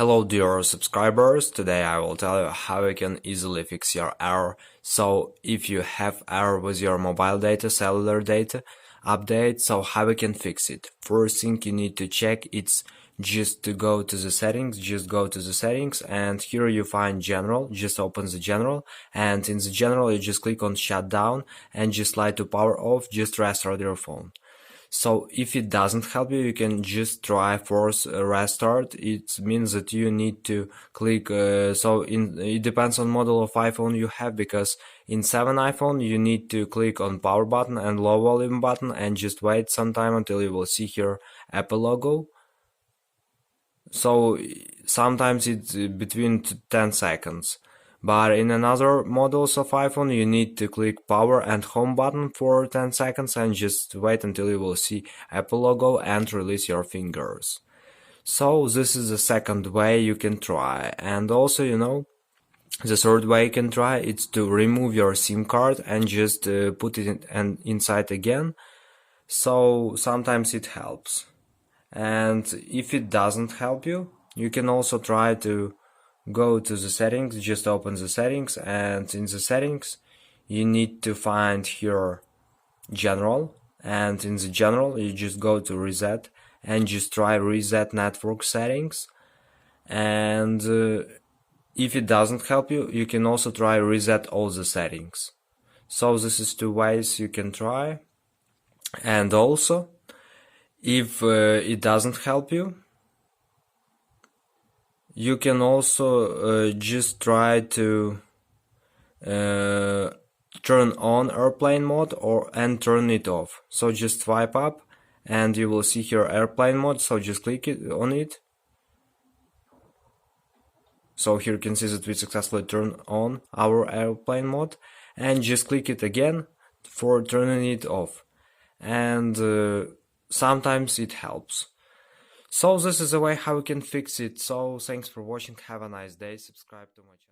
Hello dear subscribers, today I will tell you how you can easily fix your error. So if you have error with your mobile data, cellular data update, so how you can fix it. First thing you need to check, it's just to go to the settings, and here you find general, just open the general, and in the general you just click on shutdown and just slide to power off, just restart your phone. So if it doesn't help you, you can just try force restart. It means that you need to click, it depends on model of iPhone you have, because in 7 iPhone you need to click on power button and low volume button and just wait some time until you will see here Apple logo. So sometimes it's between 10 seconds. But in another models of iPhone, you need to click power and home button for 10 seconds and just wait until you will see Apple logo and release your fingers. So this is the second way you can try. And also, the third way you can try is to remove your SIM card and just put it inside again. So sometimes it helps. And if it doesn't help you, you can also try to go to the settings, just open the settings, and in the settings you need to find here general, and in the general you just go to reset and just try reset network settings. And if it doesn't help you, you can also try reset all the settings. So this is two ways you can try. And also, if it doesn't help you, you can also just try to turn on airplane mode and turn it off. So just swipe up and you will see here airplane mode, so just click on it. So here you can see that we successfully turned on our airplane mode, and just click it again for turning it off. And sometimes it helps. So this is a way how you can fix it. So thanks for watching, have a nice day, subscribe to my channel.